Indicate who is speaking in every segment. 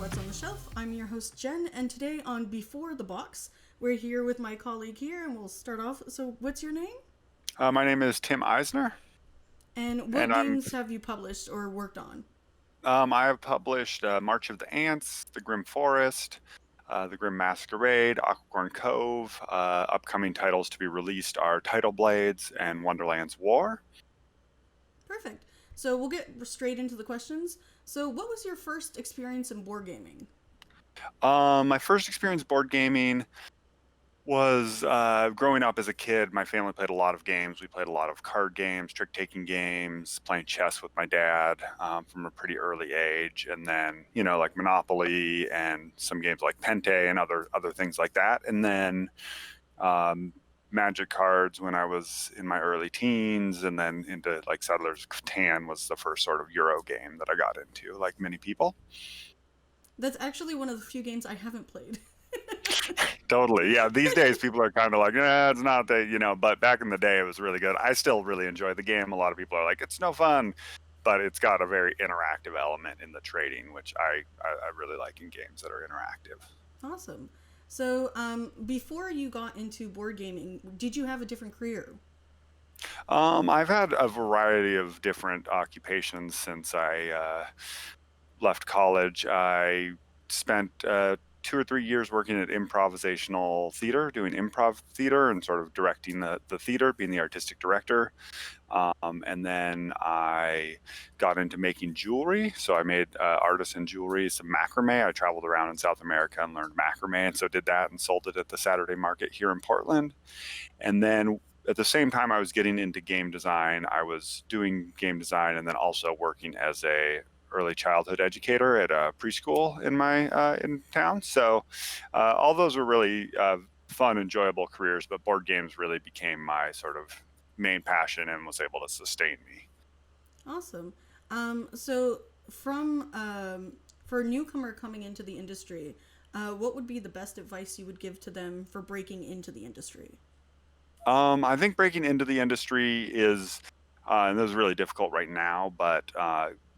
Speaker 1: What's on the Shelf. I'm your host Jen, and today on Before the Box, we're here with my colleague here, and we'll start off. So, what's your name?
Speaker 2: My name is Tim Eisner,
Speaker 1: And what
Speaker 2: and
Speaker 1: games have you published or worked on?
Speaker 2: I have published March of the Ants, the Grimm Forest, the Grimm Masquerade, Aquacorn Cove. Upcoming titles to be released are Tidal Blades and Wonderland's War.
Speaker 1: Perfect. So, we'll get straight into the questions. So, what was your first experience in board gaming?
Speaker 2: My first experience board gaming was growing up as a kid. My family played a lot of games. We played a lot of card games, trick-taking games, playing chess with my dad from a pretty early age, and then like Monopoly and some games like Pente and other things like that. And then Magic cards when I was in my early teens, and then into like Settlers of Catan was the first sort of Euro game that I got into, like many people.
Speaker 1: That's actually one of the few games I haven't played.
Speaker 2: Totally. Yeah. These days, people are kind of like, it's not that, but back in the day, it was really good. I still really enjoy the game. A lot of people are like, it's no fun, but it's got a very interactive element in the trading, which I really like in games that are interactive.
Speaker 1: Awesome. So, before you got into board gaming, did you have a different career?
Speaker 2: I've had a variety of different occupations since I left college. I spent 2 or 3 years working at improvisational theater, doing improv theater and sort of directing the theater, being the artistic director. And then I got into making jewelry. So I made artisan jewelry, some macrame. I traveled around in South America and learned macrame. And so did that and sold it at the Saturday market here in Portland. And then at the same time I was getting into game design, I was doing game design and then also working as a early childhood educator at a preschool in my in town. So all those were really fun, enjoyable careers, but board games really became my sort of main passion and was able to sustain me.
Speaker 1: Awesome. So, from for a newcomer coming into the industry, what would be the best advice you would give to them for breaking into the industry?
Speaker 2: I think breaking into the industry is, and this is really difficult right now, but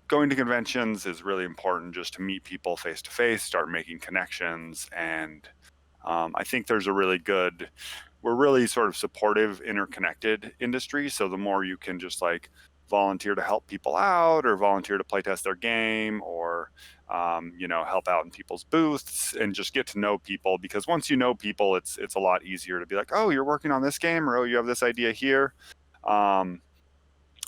Speaker 2: going to conventions is really important just to meet people face to face, start making connections. And I think there's a really good, we're really sort of supportive, interconnected industry. So the more you can just like volunteer to help people out or volunteer to playtest their game or help out in people's booths and just get to know people, because once you know people, it's a lot easier to be like, oh, you're working on this game, or oh, you have this idea here. Um,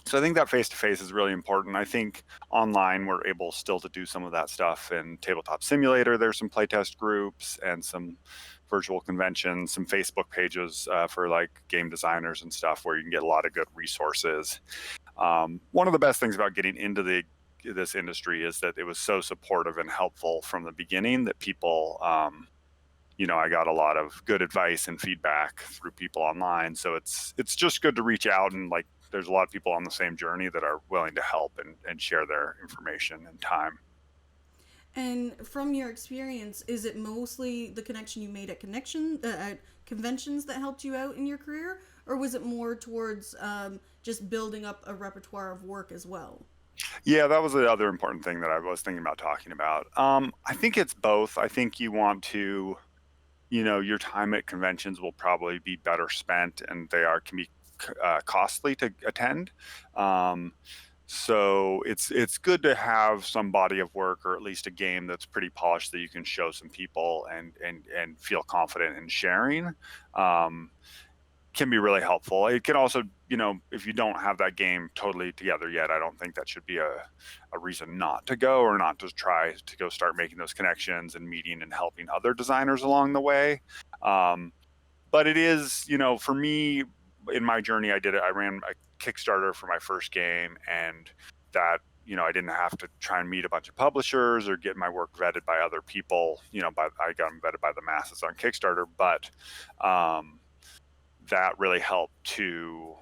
Speaker 2: so I think that face-to-face is really important. I think online we're able still to do some of that stuff. In Tabletop Simulator, there's some playtest groups and some virtual conventions, some Facebook pages for like game designers and stuff where you can get a lot of good resources. One of the best things about getting into this industry is that it was so supportive and helpful from the beginning that people, I got a lot of good advice and feedback through people online. So it's just good to reach out, and like there's a lot of people on the same journey that are willing to help and share their information and time.
Speaker 1: And from your experience, is it mostly the connection you made at conventions that helped you out in your career, or was it more towards just building up a repertoire of work as well?
Speaker 2: Yeah, that was the other important thing that I was thinking about talking about. I think it's both. I think you want to, your time at conventions will probably be better spent, and can be costly to attend. So it's good to have some body of work, or at least a game that's pretty polished that you can show some people and feel confident in sharing. Um, can be really helpful. It can also, if you don't have that game totally together yet, I don't think that should be a reason not to go, or not to try to go start making those connections and meeting and helping other designers along the way. But it is, for me, in my journey, I ran a Kickstarter for my first game, and that, I didn't have to try and meet a bunch of publishers or get my work vetted by other people. I got them vetted by the masses on Kickstarter, but that really helped to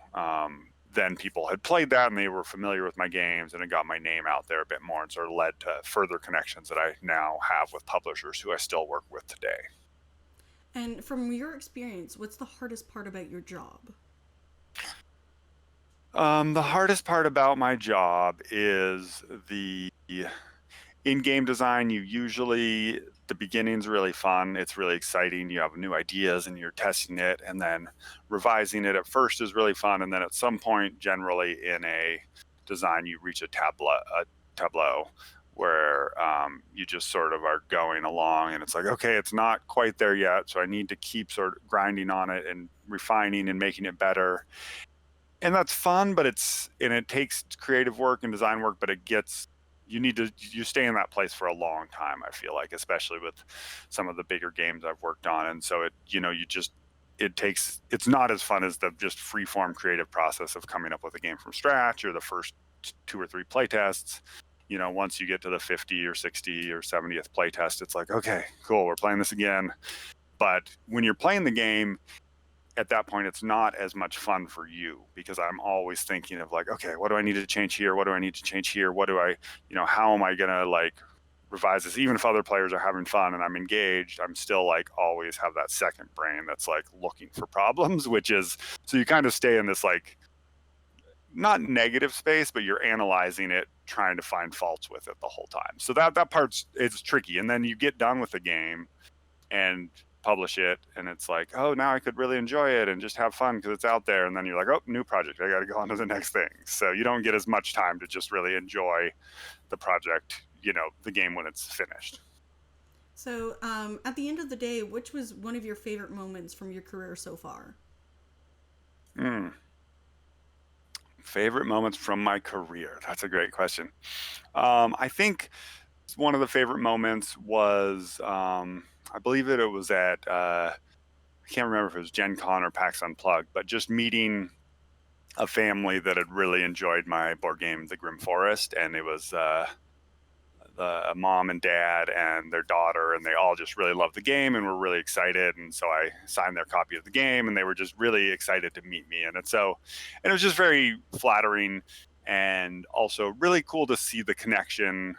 Speaker 2: then people had played that and they were familiar with my games, and it got my name out there a bit more and sort of led to further connections that I now have with publishers who I still work with today.
Speaker 1: And from your experience, what's the hardest part about your job?
Speaker 2: The hardest part about my job is in game design, you usually, the beginning's really fun. It's really exciting. You have new ideas and you're testing it, and then revising it at first is really fun. And then at some point, generally in a design, you reach a tableau where you just sort of are going along, and it's like, okay, it's not quite there yet, so I need to keep sort of grinding on it and refining and making it better. And that's fun, but it takes creative work and design work, but you stay in that place for a long time, I feel like, especially with some of the bigger games I've worked on. And so it's not as fun as the just free form creative process of coming up with a game from scratch, or the first 2 or 3 playtests. Once you get to the 50 or 60 or 70th playtest, it's like, okay, cool, we're playing this again. But when you're playing the game, at that point, it's not as much fun for you, because I'm always thinking of like, okay, what do I need to change here? What do I need to change here? How am I going to like revise this? Even if other players are having fun and I'm engaged, I'm still like always have that second brain that's like looking for problems, so you kind of stay in this like not negative space, but you're analyzing it, trying to find faults with it the whole time. So that part's, it's tricky. And then you get done with the game and publish it, and it's like, oh, now I could really enjoy it and just have fun because it's out there. And then you're like, oh, new project, I got to go on to the next thing. So you don't get as much time to just really enjoy the project, the game when it's finished.
Speaker 1: So, at the end of the day, which was one of your favorite moments from your career so far?
Speaker 2: Favorite moments from my career? That's a great question. I think one of the favorite moments was, I believe it was at, I can't remember if it was Gen Con or PAX Unplugged, but just meeting a family that had really enjoyed my board game, the Grimm Forest, and it was the mom and dad and their daughter, and they all just really loved the game and were really excited. And so I signed their copy of the game, and they were just really excited to meet me. And it was just very flattering, and also really cool to see the connection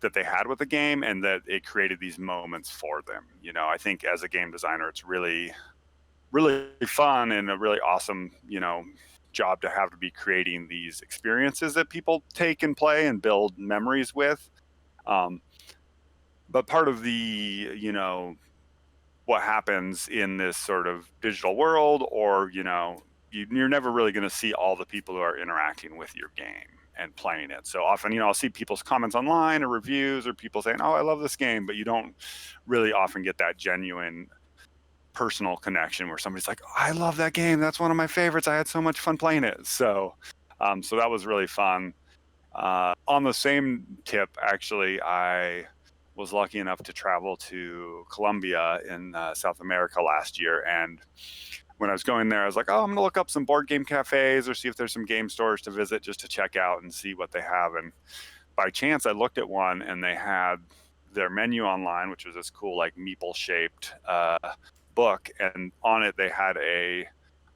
Speaker 2: that they had with the game, and that it created these moments for them. I think as a game designer, it's really, really fun and a really awesome, job to be creating these experiences that people take and play and build memories with. But part of what happens in this sort of digital world, or, you're never really going to see all the people who are interacting with your game and playing it. So often, I'll see people's comments online or reviews, or people saying, oh, I love this game, but you don't really often get that genuine personal connection where somebody's like, I love that game, that's one of my favorites, I had so much fun playing it. So that was really fun. On the same tip, actually, I was lucky enough to travel to Colombia in South America last year, and when I was going there, I was like, oh, I'm gonna look up some board game cafes or see if there's some game stores to visit, just to check out and see what they have. And by chance, I looked at one, and they had their menu online, which was this cool like meeple shaped book, and on it they had a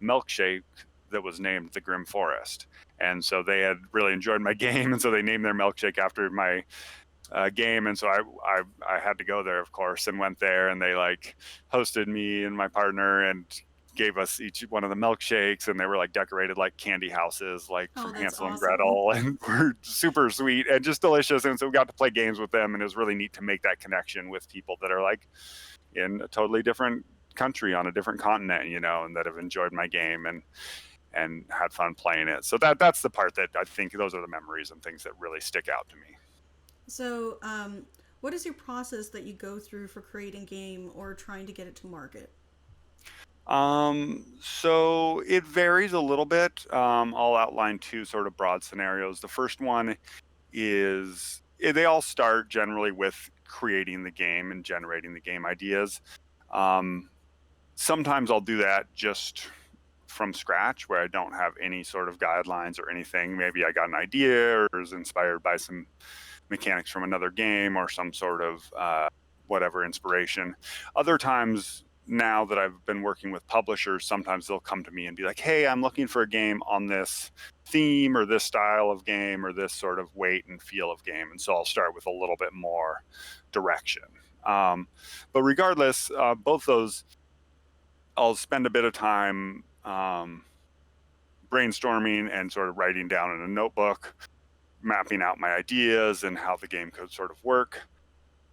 Speaker 2: milkshake that was named the Grimm Forest. And so they had really enjoyed my game, and so they named their milkshake after my game. And so I had to go there, of course, and went there, and they like hosted me and my partner and gave us each one of the milkshakes, and they were like decorated like candy houses, like from Hansel and Gretel, and were super sweet and just delicious. And so we got to play games with them, and it was really neat to make that connection with people that are like in a totally different country on a different continent, and that have enjoyed my game and had fun playing it. So that's the part that I think, those are the memories and things that really stick out to me.
Speaker 1: So, what is your process that you go through for creating game or trying to get it to market?
Speaker 2: So it varies a little bit. I'll outline 2 sort of broad scenarios. The first one is, they all start generally with creating the game and generating the game ideas. Sometimes I'll do that just from scratch, where I don't have any sort of guidelines or anything. Maybe I got an idea or is inspired by some mechanics from another game, or some sort of whatever inspiration. Other times, now that I've been working with publishers, sometimes they'll come to me and be like, hey, I'm looking for a game on this theme or this style of game or this sort of weight and feel of game. And so I'll start with a little bit more direction. But regardless, both those, I'll spend a bit of time brainstorming and sort of writing down in a notebook mapping out my ideas and how the game could sort of work,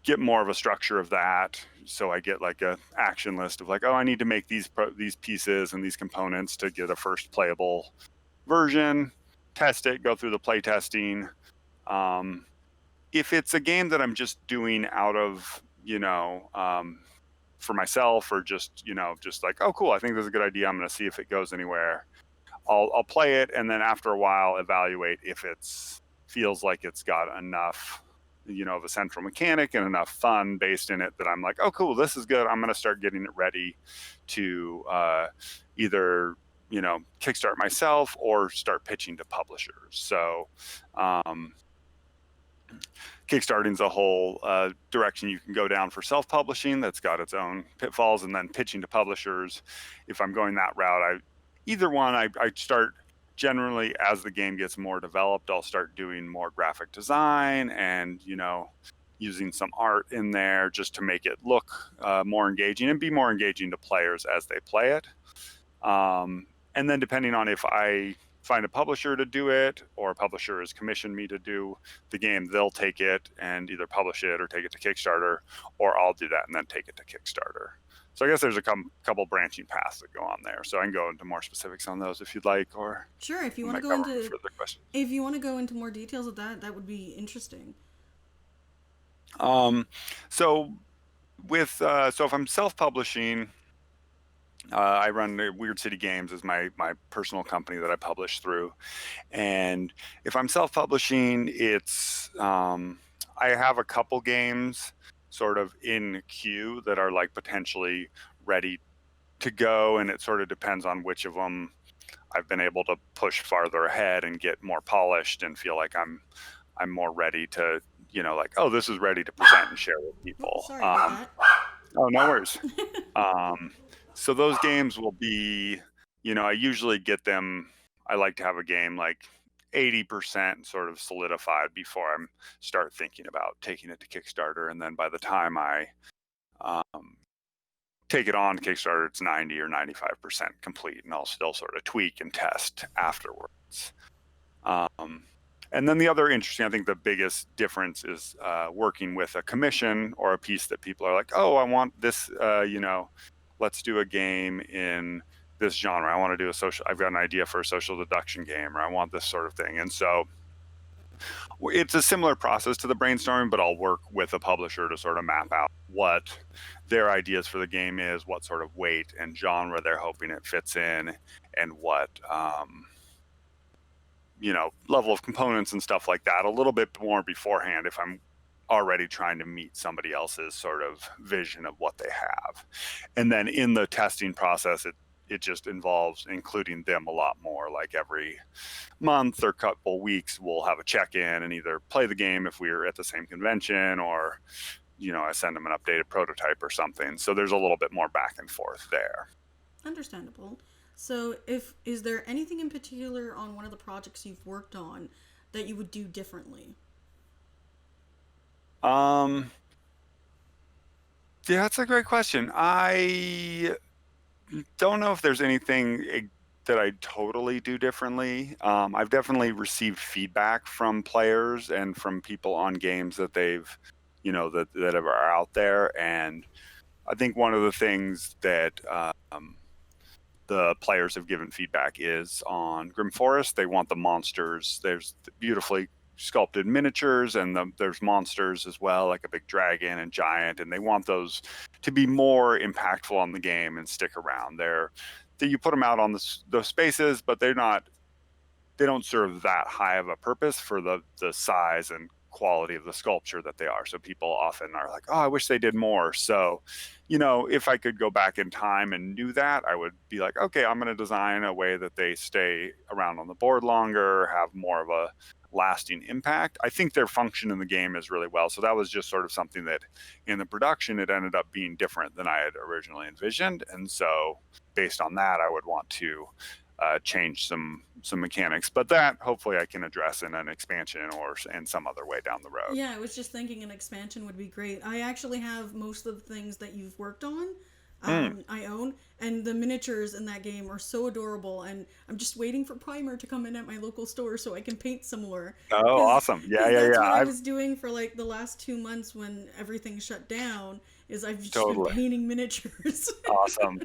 Speaker 2: get more of a structure of that. So I get like a action list of like, oh, I need to make these pieces and these components to get a first playable version, test it, go through the playtesting. If it's a game that I'm just doing out of, for myself, or just, just like, oh, cool, I think this is a good idea, I'm going to see if it goes anywhere. I'll play it, and then after a while evaluate if it's feels like it's got enough, of a central mechanic and enough fun based in it that I'm like, oh, cool, this is good. I'm going to start getting it ready to either, kickstart myself or start pitching to publishers. So kickstarting's a whole direction you can go down for self-publishing that's got its own pitfalls, and then pitching to publishers. If I'm going that route, I start generally as the game gets more developed, I'll start doing more graphic design and, using some art in there just to make it look more engaging and be more engaging to players as they play it. And then depending on if I find a publisher to do it, or a publisher has commissioned me to do the game, they'll take it and either publish it or take it to Kickstarter, or I'll do that and then take it to Kickstarter. So I guess there's a couple branching paths that go on there. So I can go into more specifics on those if you'd like, or
Speaker 1: sure, if you want to go into more details of that, that would be interesting.
Speaker 2: So if I'm self-publishing, I run Weird City Games as my personal company that I publish through. And if I'm self-publishing, it's I have a couple games sort of in queue that are like potentially ready to go, and it sort of depends on which of them I've been able to push farther ahead and get more polished and feel like I'm more ready to, like, oh, this is ready to present and share with people.
Speaker 1: Sorry about that.
Speaker 2: Oh, no worries. So those games will be, I usually get them, I like to have a game like 80% sort of solidified before I start thinking about taking it to Kickstarter. And then by the time I take it on Kickstarter, it's 90 or 95% complete, and I'll still sort of tweak and test afterwards. And then the other interesting, I think the biggest difference is working with a commission or a piece that people are like, oh, I want this, let's do a game in this genre. I want to do I've got an idea for a social deduction game, or I want this sort of thing. And so it's a similar process to the brainstorming, but I'll work with a publisher to sort of map out what their ideas for the game is, what sort of weight and genre they're hoping it fits in, and what, level of components and stuff like that a little bit more beforehand if I'm already trying to meet somebody else's sort of vision of what they have. And then in the testing process, it just involves including them a lot more. Like every month or couple weeks, we'll have a check-in and either play the game if we're at the same convention, or, I send them an updated prototype or something. So there's a little bit more back and forth there.
Speaker 1: Understandable. So is there anything in particular on one of the projects you've worked on that you would do differently?
Speaker 2: Yeah, that's a great question. I don't know if there's anything that I totally do differently. I've definitely received feedback from players and from people on games that they've, that are out there. And I think one of the things that the players have given feedback is on Grimm Forest. They want the monsters. There's beautifully sculpted miniatures, and there's monsters as well, like a big dragon and giant, and they want those to be more impactful on the game and stick around. You put them out on those spaces, but they don't serve that high of a purpose for the size and quality of the sculpture that they are. So people often are like, oh, I wish they did more. So, if I could go back in time and do that, I would be like, okay, I'm going to design a way that they stay around on the board longer, have more of a lasting impact. I think their function in the game is really well. So that was just sort of something that in the production, it ended up being different than I had originally envisioned. And so based on that, I would want to change some mechanics, but that hopefully I can address in an expansion or in some other way down the road.
Speaker 1: Yeah, I was just thinking an expansion would be great. I actually have most of the things that you've worked on.
Speaker 2: Mm.
Speaker 1: I own, and the miniatures in that game are so adorable. And I'm just waiting for primer to come in at my local store so I can paint some more.
Speaker 2: Oh,
Speaker 1: Because
Speaker 2: awesome. Yeah,
Speaker 1: because
Speaker 2: yeah,
Speaker 1: that's
Speaker 2: yeah.
Speaker 1: what I
Speaker 2: I've
Speaker 1: was doing for like the last 2 months when everything shut down. Is I've just been
Speaker 2: totally
Speaker 1: painting miniatures.
Speaker 2: awesome.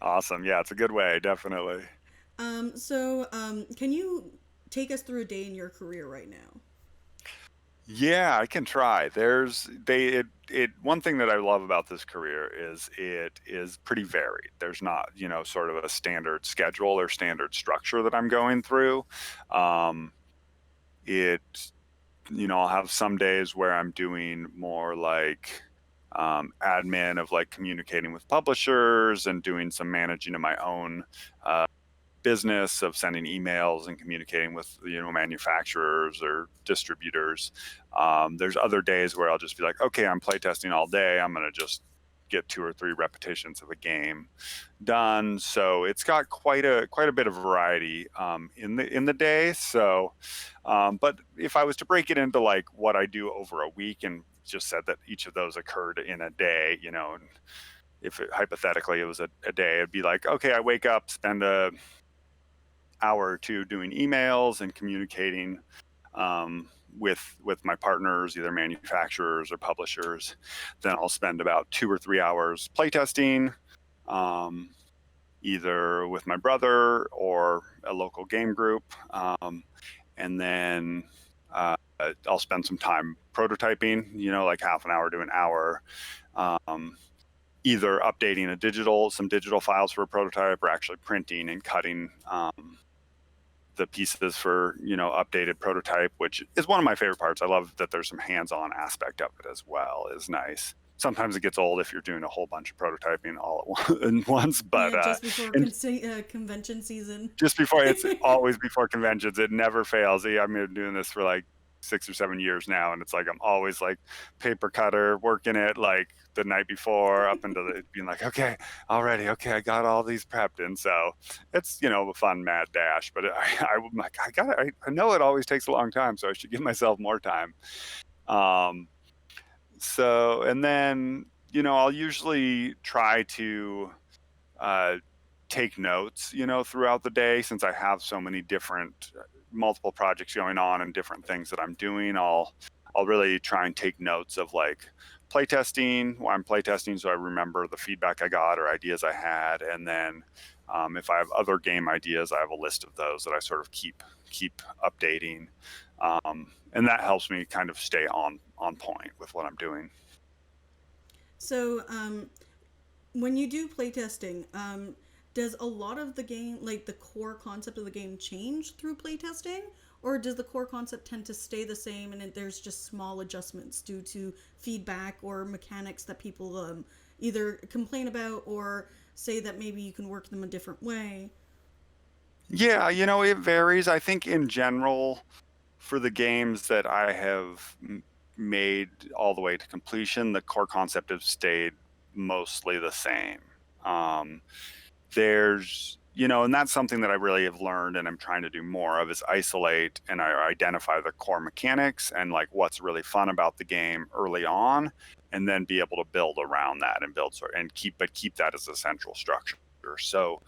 Speaker 2: Awesome. Yeah, it's a good way, definitely.
Speaker 1: Can you take us through a day in your career right now?
Speaker 2: Yeah, I can try. One thing that I love about this career is it is pretty varied. There's not, sort of a standard schedule or standard structure that I'm going through. Um, it, I'll have some days where I'm doing more like admin of like communicating with publishers and doing some managing of my own uh, business of sending emails and communicating with manufacturers or distributors. There's other days where I'll just be like, okay, I'm playtesting all day. I'm going to just get 2 or 3 repetitions of a game done. So it's got quite a bit of variety in the day. So, but if I was to break it into like what I do over a week and just said that each of those occurred in a day, and if hypothetically it was a day, it'd be like, okay, I wake up, spend a hour or two doing emails and communicating with my partners, either manufacturers or publishers. Then I'll spend about 2 or 3 hours playtesting, um, either with my brother or a local game group. And then I'll spend some time prototyping, like half an hour to an hour, either updating some digital files for a prototype or actually printing and cutting the pieces for updated prototype, which is one of my favorite parts. I love that there's some hands-on aspect of it as well. Is nice. Sometimes it gets old if you're doing a whole bunch of prototyping all at once, but
Speaker 1: Yeah, just before
Speaker 2: and
Speaker 1: convention season.
Speaker 2: just before, it's always before conventions. It never fails. I've been doing this for like 6 or 7 years now, and it's like I'm always like paper cutter working it like the night before up into being like, okay, already, okay, I got all these prepped. And so it's a fun mad dash. But I'm like, I know it always takes a long time, so I should give myself more time. um so, and then I'll usually try to uh take notes, throughout the day, since I have so many different multiple projects going on and different things that I'm doing. I'll really try and take notes of like playtesting while I'm playtesting, so I remember the feedback I got or ideas I had. And then if I have other game ideas, I have a list of those that I sort of keep updating, and that helps me kind of stay on point with what I'm doing.
Speaker 1: So, when you do playtesting, does a lot of the game, like the core concept of the game, change through playtesting? Or does the core concept tend to stay the same and there's just small adjustments due to feedback or mechanics that people either complain about or say that maybe you can work them a different way?
Speaker 2: Yeah, it varies. I think in general, for the games that I have made all the way to completion, the core concept has stayed mostly the same. Um, and that's something that I really have learned and I'm trying to do more of, is isolate and I identify the core mechanics and like what's really fun about the game early on, and then be able to build around that and keep that as a central structure. So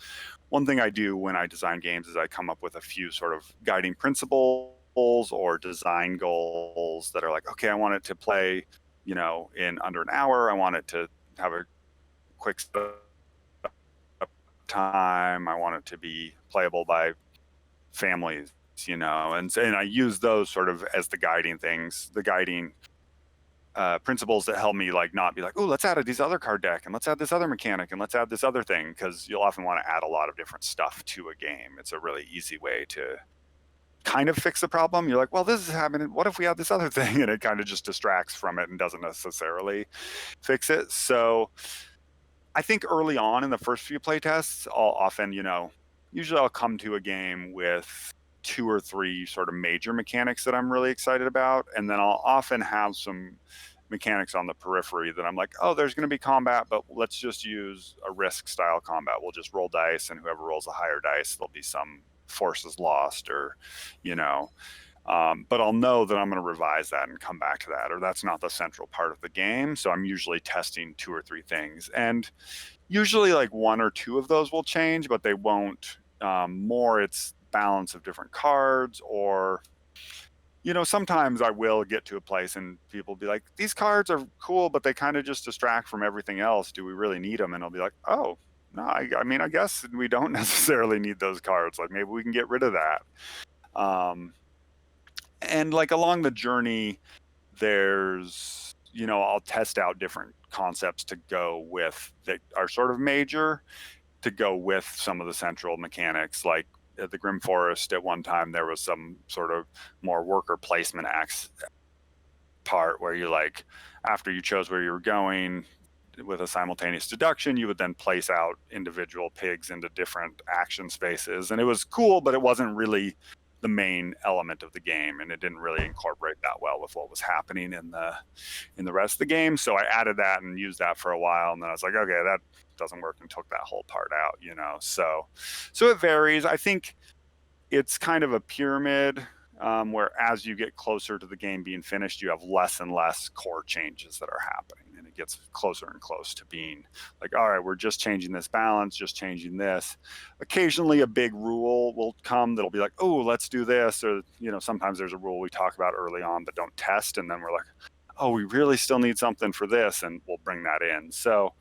Speaker 2: one thing I do when I design games is I come up with a few sort of guiding principles or design goals that are like, okay, I want it to play, in under an hour. I want it to have a quick time. I want it to be playable by families, and I use those sort of as the guiding principles that help me like not be like, oh, let's add these other card deck and let's add this other mechanic and let's add this other thing, because you'll often want to add a lot of different stuff to a game. It's a really easy way to kind of fix the problem. You're like, well, this is happening, what if we add this other thing? And it kind of just distracts from it and doesn't necessarily fix it. So I think early on in the first few playtests, I'll often, usually I'll come to a game with 2 or 3 sort of major mechanics that I'm really excited about. And then I'll often have some mechanics on the periphery that I'm like, oh, there's going to be combat, but let's just use a risk style combat. We'll just roll dice, and whoever rolls a higher dice, there'll be some forces lost, or, you know, But I'll know that I'm going to revise that and come back to that, or that's not the central part of the game. So I'm usually testing 2 or 3 things, and usually like 1 or 2 of those will change, but they won't. More, it's balance of different cards, or sometimes I will get to a place and people will be like, these cards are cool, but they kind of just distract from everything else. Do we really need them? And I'll be like, oh, no, I mean, I guess we don't necessarily need those cards. Like, maybe we can get rid of that. And like along the journey, there's, I'll test out different concepts to go with that are sort of major, to go with some of the central mechanics. Like at the Grimm Forest, at one time, there was some sort of more worker placement part where you, like, after you chose where you were going with a simultaneous deduction, you would then place out individual pigs into different action spaces. And it was cool, but it wasn't really the main element of the game, and it didn't really incorporate that well with what was happening in the rest of the game. So I added that and used that for a while, and then I was like, okay, that doesn't work, and took that whole part out. So it varies. I think it's kind of a pyramid, where as you get closer to the game being finished, you have less and less core changes that are happening, and it gets closer and close to being like, all right, we're just changing this balance, just changing this. Occasionally a big rule will come that'll be like, oh, let's do this, or sometimes there's a rule we talk about early on but don't test, and then we're like, oh, we really still need something for this, and we'll bring that in. So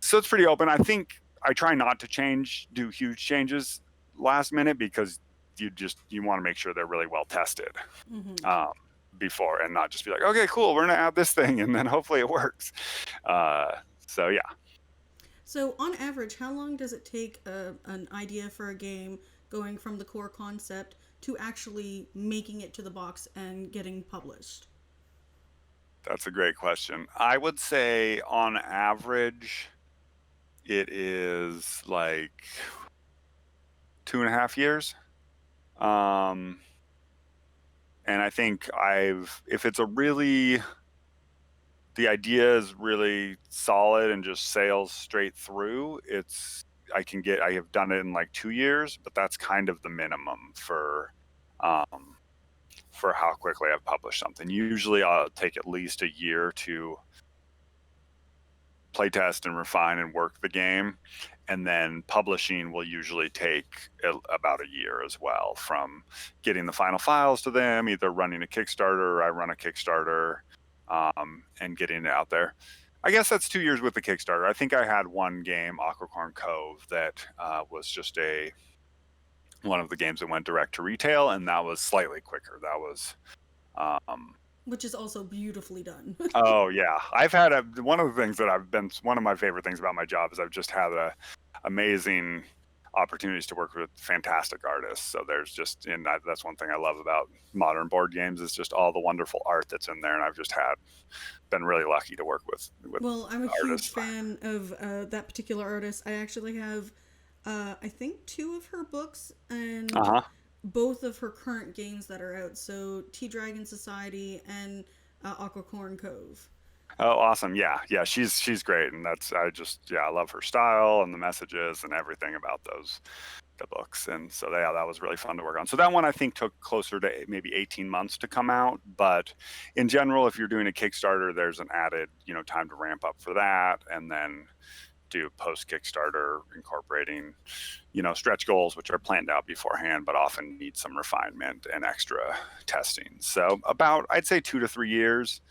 Speaker 2: it's pretty open. I think I try not to do huge changes last minute, because you want to make sure they're really well tested before, and not just be like, okay, cool, we're gonna add this thing, and then hopefully it works. So yeah.
Speaker 1: So on average, how long does it take an idea for a game going from the core concept to actually making it to the box and getting published?
Speaker 2: That's a great question. I would say on average it is like 2.5 years. And I think if it's the idea is really solid and just sails straight through, I have done it in like 2 years, but that's kind of the minimum for how quickly I've published something. Usually I'll take at least a year to playtest and refine and work the game, and then publishing will usually take about a year as well, from getting the final files to them, either running a Kickstarter, or I run a Kickstarter, and getting it out there. I guess that's 2 years with the Kickstarter. I think I had one game, Aquacorn Cove, that was just one of the games that went direct to retail, and that was slightly quicker. That was
Speaker 1: which is also beautifully done.
Speaker 2: Oh yeah, one of my favorite things about my job is I've just had amazing opportunities to work with fantastic artists. So that's one thing I love about modern board games, is just all the wonderful art that's in there, and I've just been really lucky to work with
Speaker 1: well, I'm a
Speaker 2: artists.
Speaker 1: huge fan of that particular artist. I actually have I think 2 of her books, and both of her current games that are out. So Tea Dragon Society and Aquacorn Cove.
Speaker 2: Oh, awesome. Yeah. She's great. And I love her style and the messages and everything about the books. And so that was really fun to work on. So that one I think took closer to maybe 18 months to come out. But in general, if you're doing a Kickstarter, there's an added, time to ramp up for that. And then do post Kickstarter, incorporating, stretch goals, which are planned out beforehand, but often need some refinement and extra testing. So I'd say 2 to 3 years.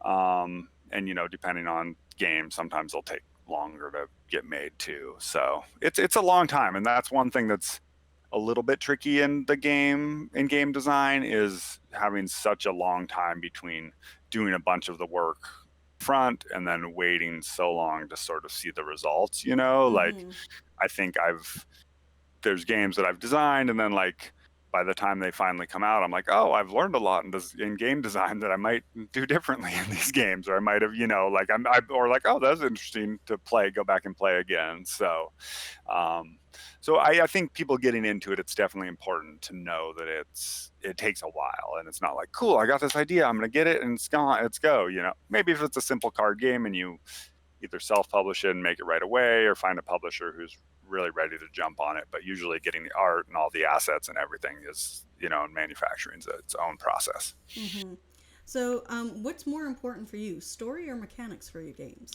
Speaker 2: And, depending on games, sometimes they'll take longer to get made too. So it's a long time. And that's one thing that's a little bit tricky in game design, is having such a long time between doing a bunch of the work front and then waiting so long to sort of see the results, like I think there's games that I've designed, and then like by the time they finally come out, I'm like, oh, I've learned a lot in game design that I might do differently in these games, or I might have, or like, oh, that's interesting to go back and play again. So I think people getting into it, it's definitely important to know that it takes a while, and it's not like, cool, I got this idea, I'm going to get it and let's go. Maybe if it's a simple card game and you either self-publish it and make it right away, or find a publisher who's really ready to jump on it. But usually getting the art and all the assets and everything is, and manufacturing is its own process.
Speaker 1: Mm-hmm. So, what's more important for you, story or mechanics for your games?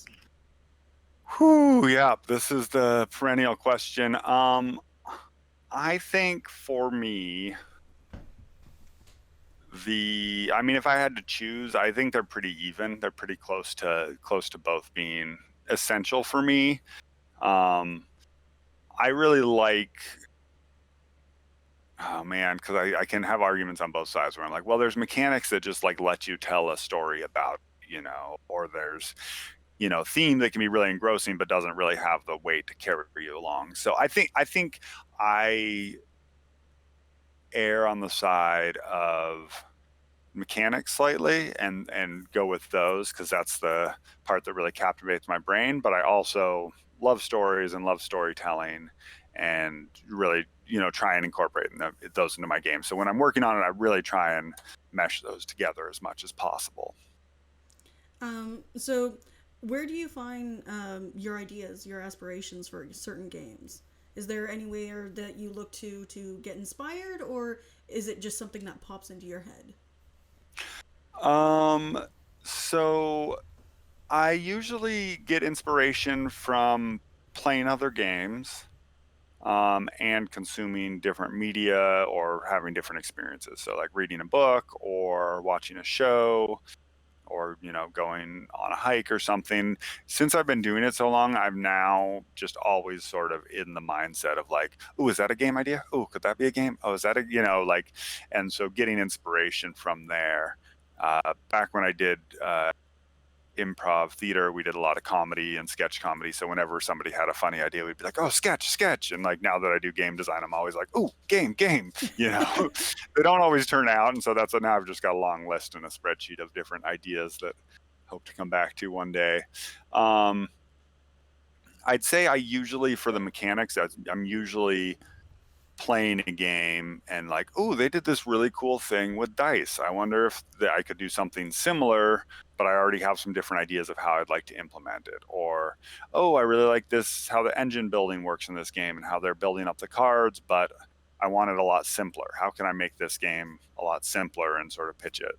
Speaker 2: Whew, yeah, this is the perennial question. I think for me, if I had to choose, I think they're pretty even. They're pretty close to both being essential for me. Um, I really like, oh man, because I can have arguments on both sides where I'm like, well, there's mechanics that just like let you tell a story about, or there's, theme that can be really engrossing but doesn't really have the weight to carry you along. So I think I err on the side of mechanics slightly and go with those because that's the part that really captivates my brain. But I also love stories and love storytelling and really try and incorporate those into my game. So when I'm working on it, I really try and mesh those together as much as possible.
Speaker 1: So, where do you find your ideas, your aspirations for certain games? Is there anywhere that you look to get inspired, or is it just something that pops into your head?
Speaker 2: So I usually get inspiration from playing other games, and consuming different media or having different experiences. So like reading a book or watching a show or going on a hike or something. Since I've been doing it so long, I'm now just always sort of in the mindset of like, oh, is that a game idea? Oh, could that be a game? Oh, is that like, and so getting inspiration from there. Back when I did improv theater, we did a lot of comedy and sketch comedy. So whenever somebody had a funny idea, we'd be like, oh, sketch. And like now that I do game design, I'm always like, oh, game. They don't always turn out. And so now I've just got a long list and a spreadsheet of different ideas that hope to come back to one day. I'd say I usually, for the mechanics, I'm usually playing a game and like, oh, they did this really cool thing with dice. I wonder if I could do something similar, but I already have some different ideas of how I'd like to implement it. Or, oh, I really like this, how the engine building works in this game and how they're building up the cards, but I want it a lot simpler. How can I make this game a lot simpler and sort of pitch it?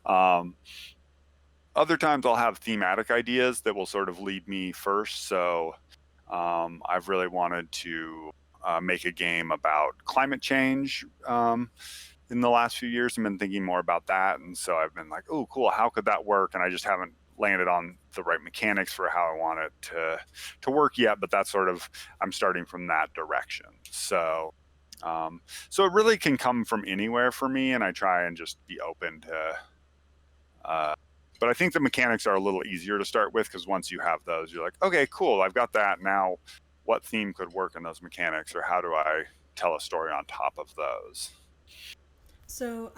Speaker 2: Other times I'll have thematic ideas that will sort of lead me first. So I've really wanted to make a game about climate change in the last few years. I've been thinking more about that. And so I've been like, oh, cool, how could that work? And I just haven't landed on the right mechanics for how I want it to work yet. But that's sort of, I'm starting from that direction. So it really can come from anywhere for me. And I try and just be open to, but I think the mechanics are a little easier to start with because once you have those, you're like, okay, cool, I've got that. Now, what theme could work in those mechanics, or how do I tell a story on top of those?
Speaker 1: So,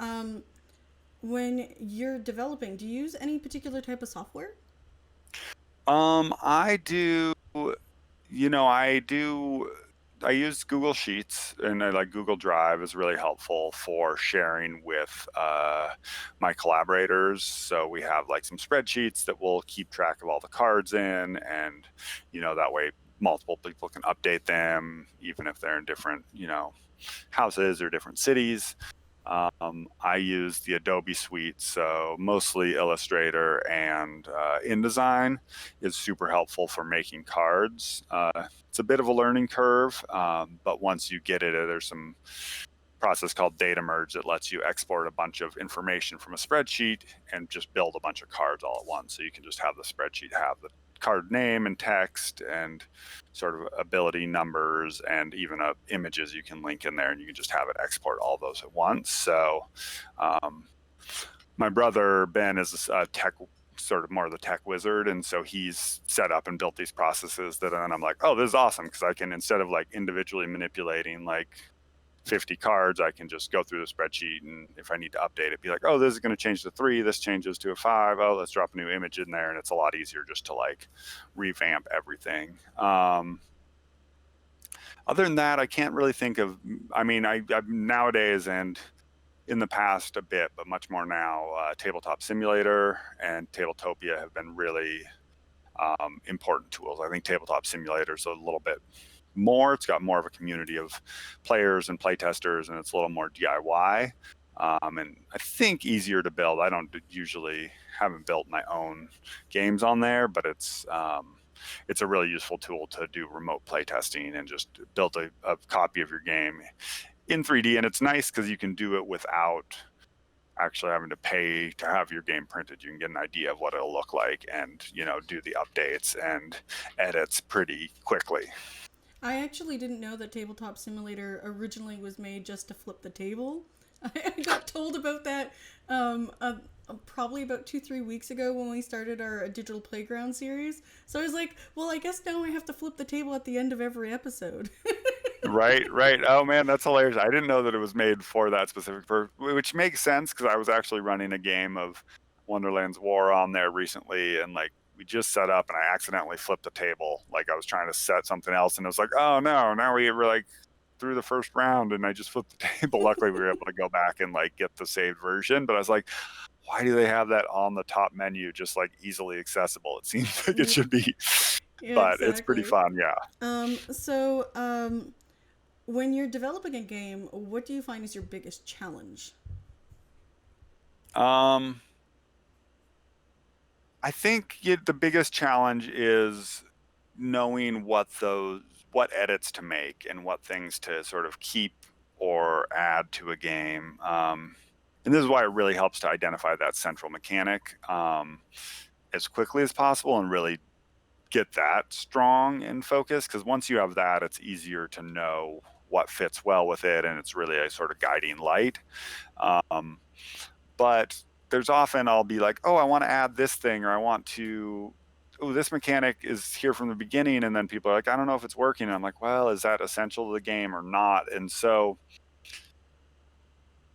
Speaker 1: when you're developing, do you use any particular type of software?
Speaker 2: I do, I do. I use Google Sheets and I like Google Drive is really helpful for sharing with my collaborators. So we have like some spreadsheets that will keep track of all the cards in, and that way multiple people can update them, even if they're in different houses or different cities. I use the Adobe suite, so mostly Illustrator and InDesign is super helpful for making cards. It's a bit of a learning curve, but once you get it, there's some process called data merge that lets you export a bunch of information from a spreadsheet and just build a bunch of cards all at once. So you can just have the spreadsheet have the card name and text and sort of ability numbers and even images you can link in there, and you can just have it export all those at once. So my brother Ben is a tech, sort of more of the tech wizard, and so he's set up and built these processes that then I'm like, oh, this is awesome, because I can, instead of like individually manipulating like 50 cards, I can just go through the spreadsheet, and if I need to update it, be like, oh, this is going to change to 3, this changes to a 5, oh, let's drop a new image in there, and it's a lot easier just to like revamp everything. Other than that, I can't really think of, I nowadays, and in the past a bit, but much more now, Tabletop Simulator and Tabletopia have been really important tools. I think Tabletop Simulator is a little bit more. It's got more of a community of players and playtesters, and it's a little more DIY. And I think easier to build. I don't usually haven't built my own games on there, but it's a really useful tool to do remote playtesting and just build a copy of your game in 3D. And it's nice because you can do it without actually having to pay to have your game printed. You can get an idea of what it'll look like and, do the updates and edits pretty quickly.
Speaker 1: I actually didn't know that Tabletop Simulator originally was made just to flip the table. I got told about that probably about 2-3 weeks ago when we started our digital playground series. So I was like, well, I guess now I have to flip the table at the end of every episode.
Speaker 2: Right. Oh man, that's hilarious. I didn't know that it was made for that specific which makes sense because I was actually running a game of Wonderland's War on there recently, and like we just set up and I accidentally flipped the table. Like I was trying to set something else and it was like, oh no, now we're like through the first round and I just flipped the table. Luckily we were able to go back and like get the saved version, but I was like, why do they have that on the top menu just like easily accessible? It seems like it should be.
Speaker 1: Yeah,
Speaker 2: but
Speaker 1: exactly.
Speaker 2: It's pretty fun. Yeah.
Speaker 1: When you're developing a game, what do you find is your biggest challenge?
Speaker 2: I think the biggest challenge is knowing what edits to make and what things to sort of keep or add to a game. And this is why it really helps to identify that central mechanic as quickly as possible and really get that strong and focused, because once you have that, it's easier to know what fits well with it, and it's really a sort of guiding light. But there's often I'll be like, oh, I want to add this thing, or I want to, oh, this mechanic is here from the beginning, and then people are like, I don't know if it's working. And I'm like, well, is that essential to the game or not? And so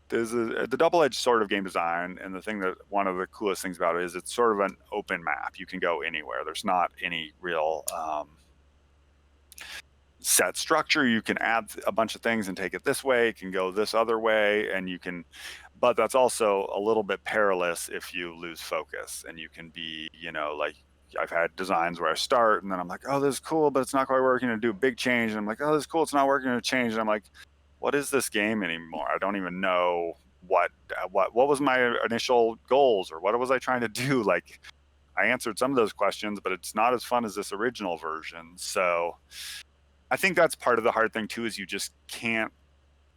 Speaker 2: there's the double-edged sword of game design, and the thing that one of the coolest things about it is it's sort of an open map. You can go anywhere. There's not any real set structure. You can add a bunch of things and take it this way. It can go this other way, and but that's also a little bit perilous if you lose focus, and you can be, like I've had designs where I start and then I'm like, oh, this is cool, but it's not quite working, and do a big change, and I'm like, oh, this is cool, it's not working, and change, and I'm like, what is this game anymore? I don't even know what was my initial goals, or what was I trying to do? Like, I answered some of those questions, but it's not as fun as this original version. So I think that's part of the hard thing too, is you just can't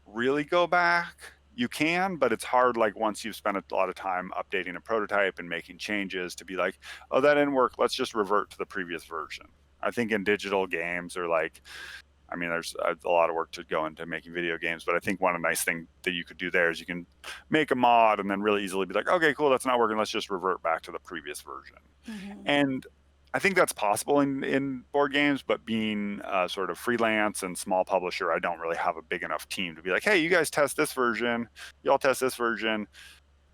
Speaker 2: really go back. You can, but it's hard, like once you've spent a lot of time updating a prototype and making changes, to be like, oh, that didn't work, let's just revert to the previous version. I think in digital games, or like, I mean, there's a lot of work to go into making video games, but I think one nice thing that you could do there is you can make a mod and then really easily be like, okay, cool, that's not working, let's just revert back to the previous version. Mm-hmm. And I think that's possible in board games, but being sort of freelance and small publisher, I don't really have a big enough team to be like, hey, you guys test this version, y'all test this version,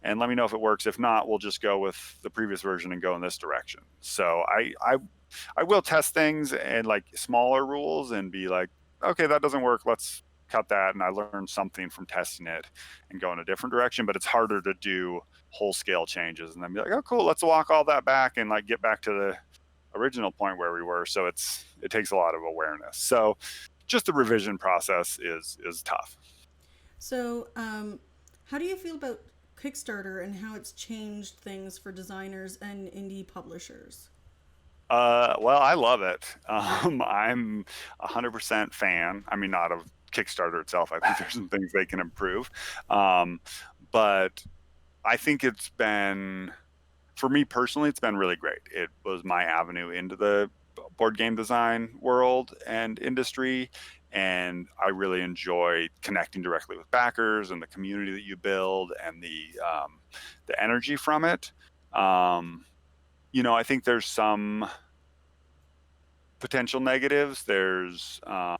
Speaker 2: and let me know if it works. If not, we'll just go with the previous version and go in this direction. So I will test things and like smaller rules and be like, okay, that doesn't work, let's cut that. And I learned something from testing it and go in a different direction. But it's harder to do whole scale changes and then be like, oh, cool, let's walk all that back and like get back to the original point where we were. So it takes a lot of awareness. So just the revision process is tough.
Speaker 1: So how do you feel about Kickstarter and how it's changed things for designers and indie publishers?
Speaker 2: Well, I love it. I'm 100% fan. I mean, not of Kickstarter itself. I think there's some things they can improve. But I think it's been, for me personally, it's been really great. It was my avenue into the board game design world and industry. And I really enjoy connecting directly with backers and the community that you build and the energy from it. I think there's some potential negatives. There's, a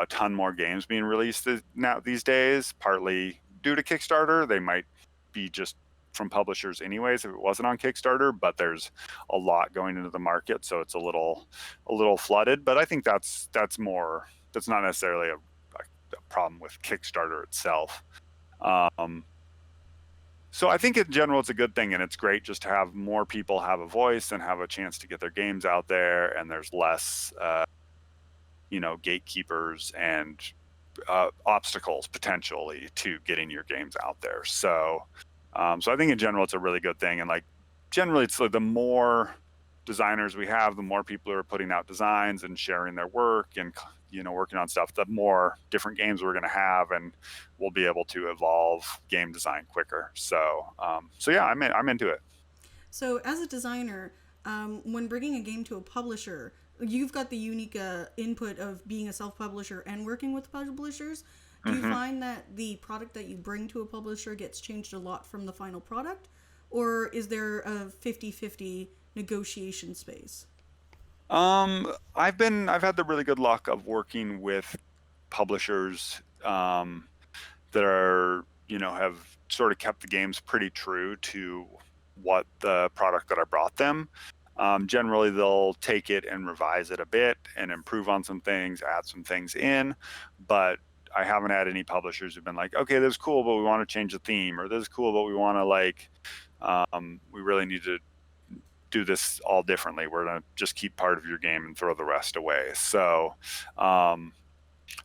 Speaker 2: ton more games being released now these days, partly due to Kickstarter. They might be just from publishers anyways if it wasn't on Kickstarter, but there's a lot going into the market, so it's a little flooded. But I think that's not necessarily a problem with Kickstarter itself. So I think in general it's a good thing, and it's great just to have more people have a voice and have a chance to get their games out there, and there's less gatekeepers and obstacles potentially to getting your games out there. So I think in general it's a really good thing, and like generally it's like the more designers we have, the more people who are putting out designs and sharing their work and working on stuff, the more different games we're going to have, and we'll be able to evolve game design quicker. So yeah, I'm into it.
Speaker 1: So, as a designer, when bringing a game to a publisher, you've got the unique input of being a self-publisher and working with publishers. Do you
Speaker 2: Hmm.
Speaker 1: find that the product that you bring to a publisher gets changed a lot from the final product? Or is there a 50-50 negotiation space?
Speaker 2: I've had the really good luck of working with publishers that are, have sort of kept the games pretty true to what the product that I brought them. Generally, they'll take it and revise it a bit and improve on some things, add some things in. But I haven't had any publishers who've been like, okay, this is cool, but we want to change the theme, or this is cool, but we want to we really need to do this all differently. We're going to just keep part of your game and throw the rest away. Um,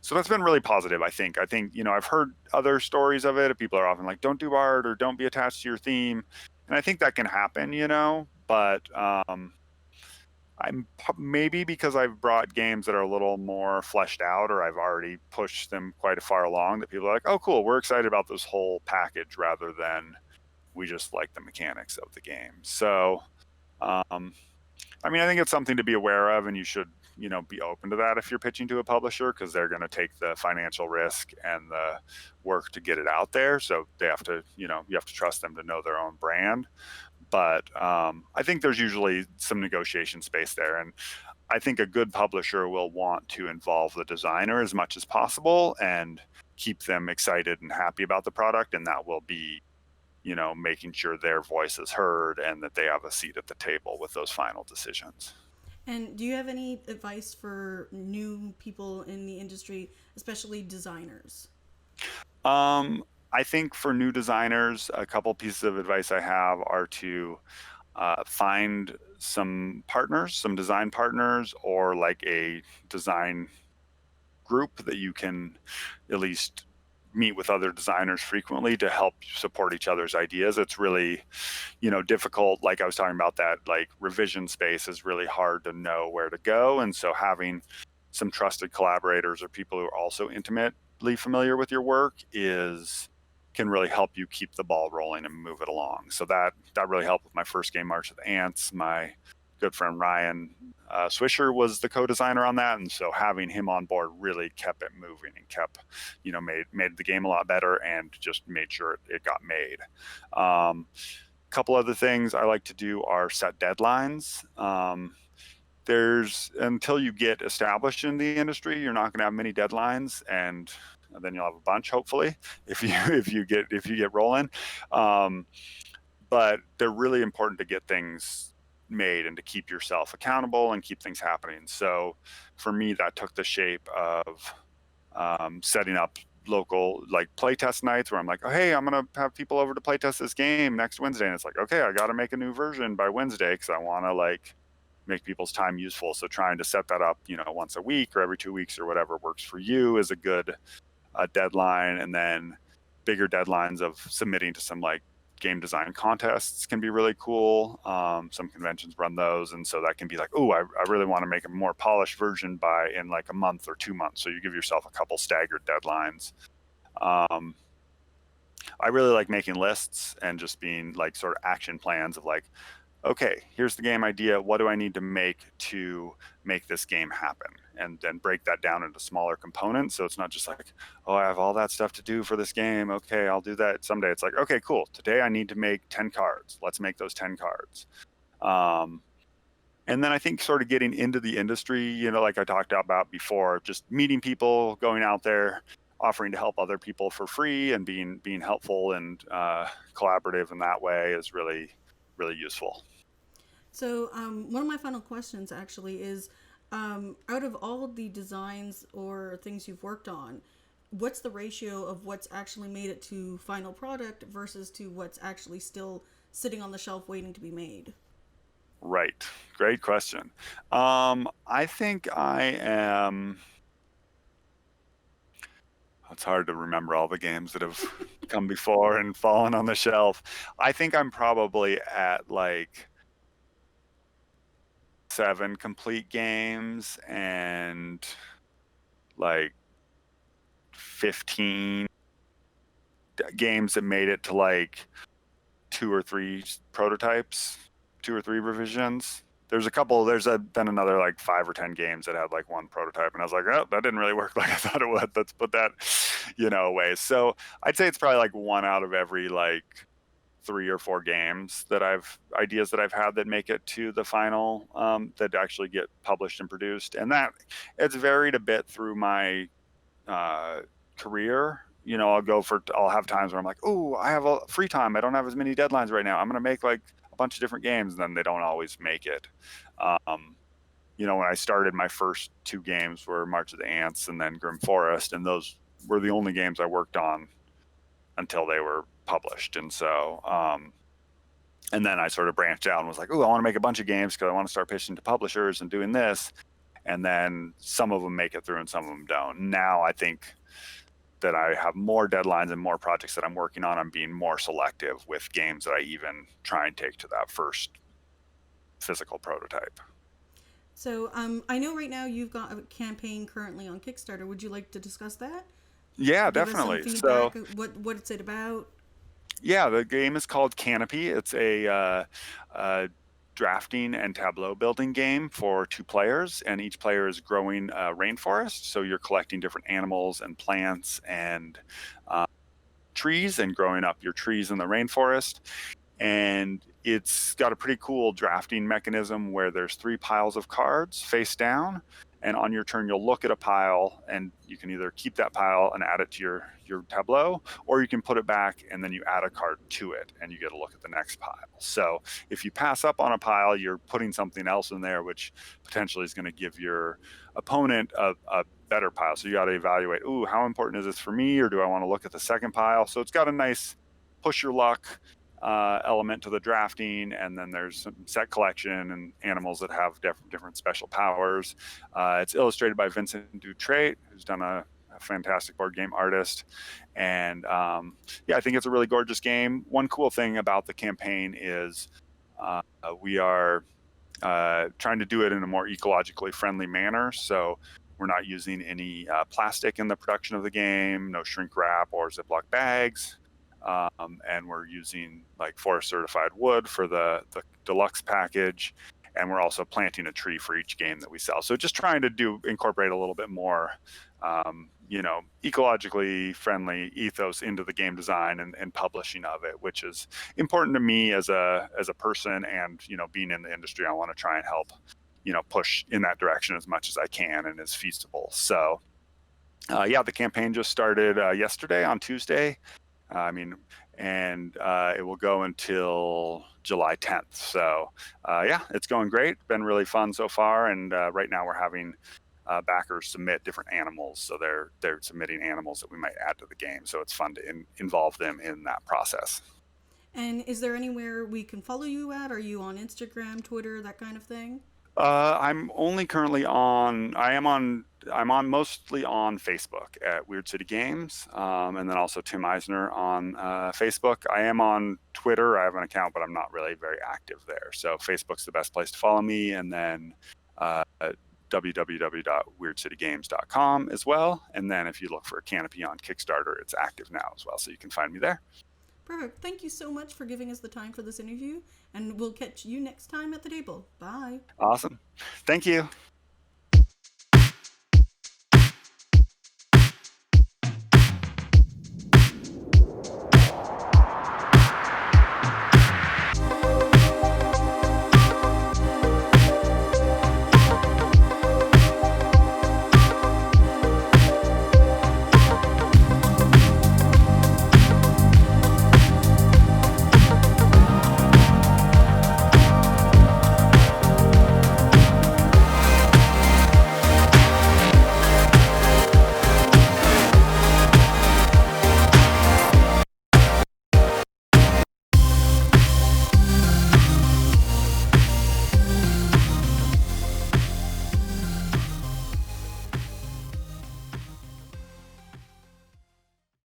Speaker 2: so that's been really positive, I think. I've heard other stories of it. People are often like, don't do art or don't be attached to your theme. And I think that can happen, but maybe because I've brought games that are a little more fleshed out, or I've already pushed them quite far along, that people are like, oh, cool, we're excited about this whole package rather than we just like the mechanics of the game. So, um, I think it's something to be aware of, and you should, be open to that if you're pitching to a publisher, because they're going to take the financial risk and the work to get it out there. So they have to, you have to trust them to know their own brand. But I think there's usually some negotiation space there. And I think a good publisher will want to involve the designer as much as possible and keep them excited and happy about the product. And that will be, making sure their voice is heard and that they have a seat at the table with those final decisions.
Speaker 1: And do you have any advice for new people in the industry, especially designers?
Speaker 2: I think for new designers, a couple pieces of advice I have are to find some partners, some design partners, or like a design group that you can at least meet with other designers frequently to help support each other's ideas. It's really, difficult. Like I was talking about, that like revision space is really hard to know where to go. And so having some trusted collaborators or people who are also intimately familiar with your work can really help you keep the ball rolling and move it along. So that really helped with my first game, March of the Ants. My good friend Ryan Swisher was the co-designer on that, and so having him on board really kept it moving and kept, made the game a lot better and just made sure it got made. Couple other things I like to do are set deadlines. There's until you get established in the industry, you're not going to have many deadlines, and then you'll have a bunch, hopefully, if you get rolling. But they're really important to get things made and to keep yourself accountable and keep things happening. So for me, that took the shape of setting up local like playtest nights where I'm like, oh, hey, I'm gonna have people over to playtest this game next Wednesday, and it's like, okay, I got to make a new version by Wednesday because I want to like make people's time useful. So trying to set that up, once a week or every 2 weeks or whatever works for you is a good deadline. And then bigger deadlines of submitting to some like game design contests can be really cool. Some conventions run those, and so that can be like, oh, I really want to make a more polished version in like a month or 2 months. So you give yourself a couple staggered deadlines. I really like making lists and just being like sort of action plans of like, okay, here's the game idea. What do I need to make this game happen? And then break that down into smaller components. So it's not just like, oh, I have all that stuff to do for this game. Okay, I'll do that someday. It's like, okay, cool. Today I need to make 10 cards. Let's make those 10 cards. And then I think sort of getting into the industry, like I talked about before, just meeting people, going out there, offering to help other people for free and being helpful and collaborative in that way is really, really useful.
Speaker 1: So, one of my final questions actually is, out of all of the designs or things you've worked on, what's the ratio of what's actually made it to final product versus to what's actually still sitting on the shelf waiting to be made?
Speaker 2: Right. Great question. I think I am. It's hard to remember all the games that have come before and fallen on the shelf. I think I'm probably at like 7 complete games and like 15 games that made it to like 2 or 3 prototypes, 2 or 3 revisions. There's been another like 5 or 10 games that had like 1 prototype, and I was like, oh, that didn't really work like I thought it would. Let's put that, away. So I'd say it's probably like 1 out of every like 3 or 4 games ideas that I've had that make it to the final, that actually get published and produced. And that it's varied a bit through my career. I'll have times where I'm like, oh, I have a free time. I don't have as many deadlines right now. I'm going to make like a bunch of different games. And then they don't always make it. When I started, my first 2 games were March of the Ants and then Grimm Forest. And those were the only games I worked on until they were published. And so, and then I sort of branched out and was like, oh, I want to make a bunch of games because I want to start pitching to publishers and doing this. And then some of them make it through and some of them don't. Now I think that I have more deadlines and more projects that I'm working on. I'm being more selective with games that I even try and take to that first physical prototype.
Speaker 1: So I know right now you've got a campaign currently on Kickstarter. Would you like to discuss that?
Speaker 2: Yeah,
Speaker 1: Give
Speaker 2: definitely.
Speaker 1: us some feedback. What's it about?
Speaker 2: Yeah, the game is called Canopy. It's a drafting and tableau building game for 2 players, and each player is growing a rainforest. So you're collecting different animals and plants and trees and growing up your trees in the rainforest. And it's got a pretty cool drafting mechanism where there's 3 piles of cards face down. And on your turn, you'll look at a pile, and you can either keep that pile and add it to your tableau, or you can put it back and then you add a card to it, and you get a look at the next pile. So if you pass up on a pile, you're putting something else in there, which potentially is going to give your opponent a better pile. So you got to evaluate, ooh, how important is this for me, or do I want to look at the second pile? So it's got a nice push your luck element to the drafting, and then there's some set collection and animals that have different special powers. It's illustrated by Vincent Dutrait, who's done a fantastic board game artist. And I think it's a really gorgeous game. One cool thing about the campaign is we are trying to do it in a more ecologically friendly manner. So we're not using any plastic in the production of the game, no shrink wrap or Ziploc bags. And we're using like forest certified wood for the deluxe package, and we're also planting a tree for each game that we sell. So just trying to incorporate a little bit more ecologically friendly ethos into the game design and publishing of it, which is important to me as a person. And being in the industry, I want to try and help push in that direction as much as I can and is feasible. So the campaign just started yesterday on Tuesday. It will go until July 10th. So, it's going great. Been really fun so far. And right now we're having backers submit different animals. So they're submitting animals that we might add to the game. So it's fun to involve them in that process.
Speaker 1: And is there anywhere we can follow you at? Are you on Instagram, Twitter, that kind of thing?
Speaker 2: I'm only currently I'm mostly on Facebook at Weird City Games, and then also Tim Eisner on Facebook. I am on Twitter. I have an account, but I'm not really very active there. So Facebook's the best place to follow me, and then www.weirdcitygames.com as well. And then if you look for Canopy on Kickstarter, it's active now as well, so you can find me there.
Speaker 1: Perfect. Thank you so much for giving us the time for this interview, and we'll catch you next time at the table. Bye.
Speaker 2: Awesome. Thank you.